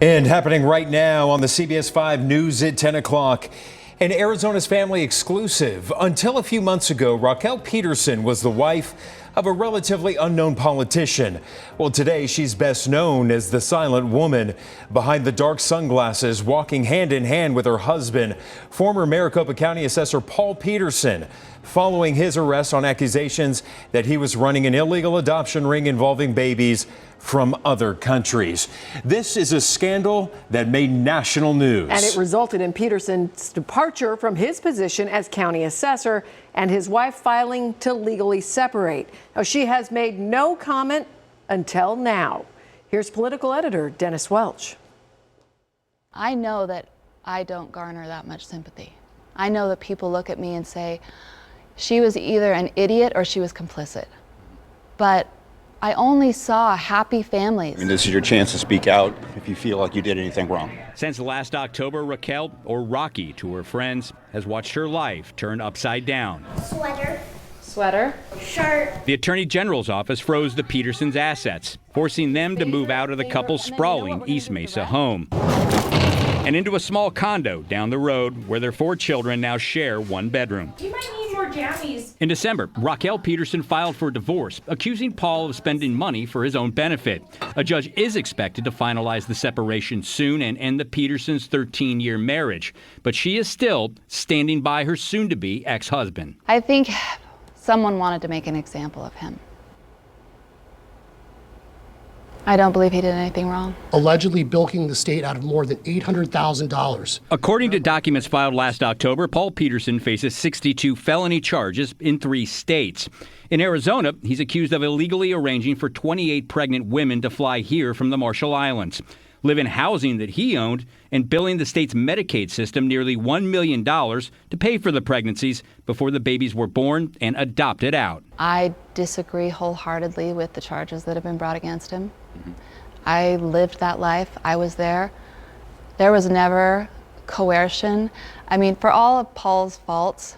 And happening right now on the CBS 5 News at 10 o'clock. An Arizona's Family exclusive. Until a few months ago, Raquel Petersen was the wife of a relatively unknown politician. Well, today she's best known as the silent woman behind the dark sunglasses, walking hand in hand with her husband, former Maricopa County Assessor Paul Petersen, following his arrest on accusations that he was running an illegal adoption ring involving babies from other countries. This is a scandal that made national news. And it resulted in Petersen's departure from his position as county assessor and his wife filing to legally separate. Now, she has made no comment until now. Here's political editor Dennis Welch. I know that I don't garner that much sympathy. I know that people look at me and say, she was either an idiot or she was complicit. But I only saw happy families. I mean, this is your chance to speak out if you feel like you did anything wrong. Since last October, Raquel, or Rocky to her friends, has watched her life turn upside down. Sweater. Shirt. The Attorney General's office froze the Petersens' assets, forcing them to move out of the couple's sprawling East Mesa home and into a small condo down the road where their 4 children now share one bedroom. You might need more jammies. In December, Raquel Petersen filed for divorce, accusing Paul of spending money for his own benefit. A judge is expected to finalize the separation soon and end the Petersens' 13-year marriage. But she is still standing by her soon-to-be ex-husband. I think someone wanted to make an example of him. I don't believe he did anything wrong. Allegedly bilking the state out of more than $800,000. According to documents filed last October, Paul Petersen faces 62 felony charges in 3 states. In Arizona, he's accused of illegally arranging for 28 pregnant women to fly here from the Marshall Islands, live in housing that he owned, and billing the state's Medicaid system nearly $1 million to pay for the pregnancies before the babies were born and adopted out. I disagree wholeheartedly with the charges that have been brought against him. I lived that life. I was there. There was never coercion. I mean, for all of Paul's faults,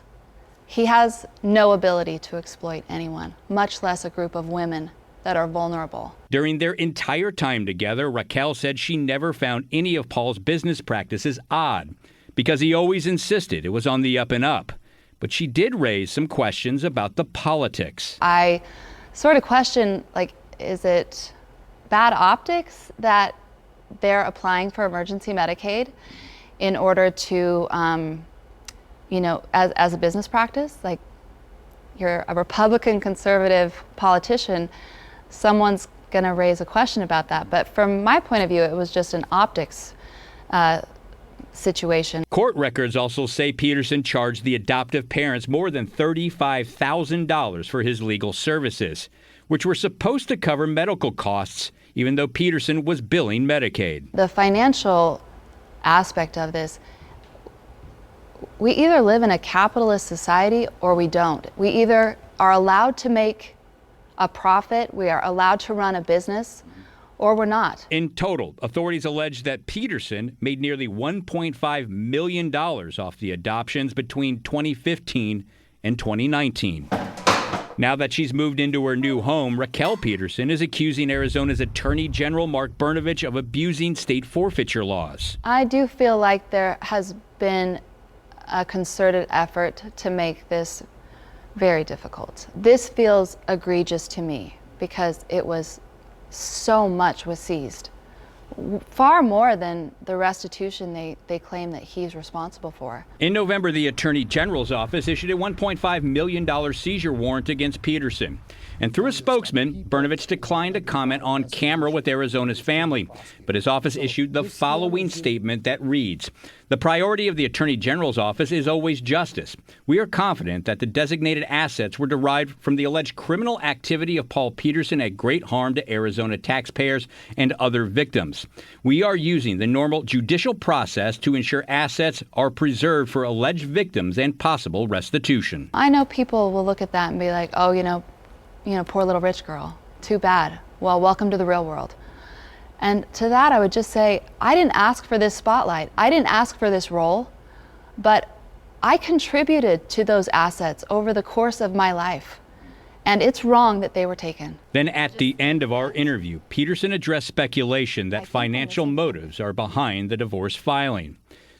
he has no ability to exploit anyone, much less a group of women that are vulnerable. During their entire time together, Raquel said she never found any of Paul's business practices odd because he always insisted it was on the up and up. But she did raise some questions about the politics. I sort of question, like, is it bad optics that they're applying for emergency Medicaid in order to, as a business practice? Like, you're a Republican conservative politician, someone's going to raise a question about that. But from my point of view, it was just an optics situation. Court records also say Petersen charged the adoptive parents more than $35,000 for his legal services, which were supposed to cover medical costs, even though Petersen was billing Medicaid. The financial aspect of this, we either live in a capitalist society or we don't. We either are allowed to make a profit, we are allowed to run a business, or we're not. In total, authorities allege that Petersen made nearly $1.5 million off the adoptions between 2015 and 2019. Now that she's moved into her new home, Raquel Petersen is accusing Arizona's Attorney General Mark Brnovich of abusing state forfeiture laws. I do feel like there has been a concerted effort to make this very difficult. This feels egregious to me because it was so much was seized. Far more than the restitution they claim that he's responsible for. In November, the Attorney General's office issued a $1.5 million seizure warrant against Petersen. And through a spokesman, Brnovich declined to comment on camera with Arizona's Family. But his office issued the following statement that reads, "The priority of the Attorney General's office is always justice. We are confident that the designated assets were derived from the alleged criminal activity of Paul Petersen at great harm to Arizona taxpayers and other victims. We are using the normal judicial process to ensure assets are preserved for alleged victims and possible restitution." I know people will look at that and be like, oh, poor little rich girl. Too bad. Well, welcome to the real world. And to that, I would just say, I didn't ask for this spotlight. I didn't ask for this role, but I contributed to those assets over the course of my life. And it's wrong that they were taken. Then at the end of our interview, Petersen addressed speculation that financial motives are behind the divorce filing,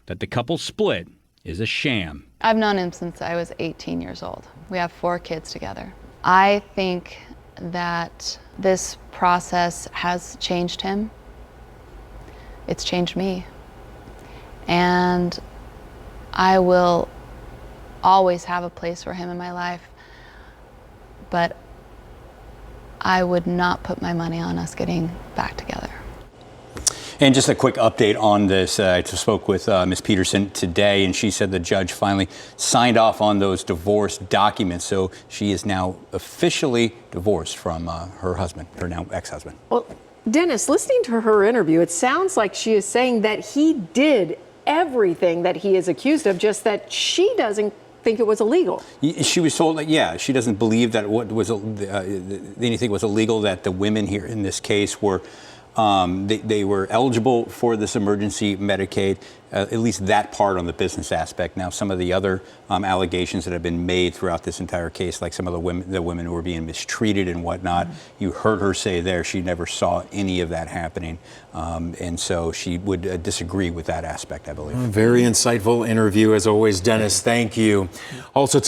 that the couple split is a sham. I've known him since I was 18 years old. We have 4 kids together. I think that this process has changed him. It's changed me. And I will always have a place for him in my life. But I would not put my money on us getting back together. And just a quick update on this. I spoke with Ms. Petersen today, and she said the judge finally signed off on those divorce documents. So she is now officially divorced from her husband, her now ex-husband. Well, Dennis, listening to her interview, it sounds like she is saying that he did everything that he is accused of, just that she doesn't think it was illegal. She was told that, yeah, she doesn't believe that what was anything was illegal, that the women here in this case were they were eligible for this emergency Medicaid, at least that part on the business aspect. Now, some of the other allegations that have been made throughout this entire case, like some of the women who were being mistreated and whatnot, you heard her say there she never saw any of that happening. And so she would disagree with that aspect, I believe. Very insightful interview, as always, Dennis. Thank you. Also,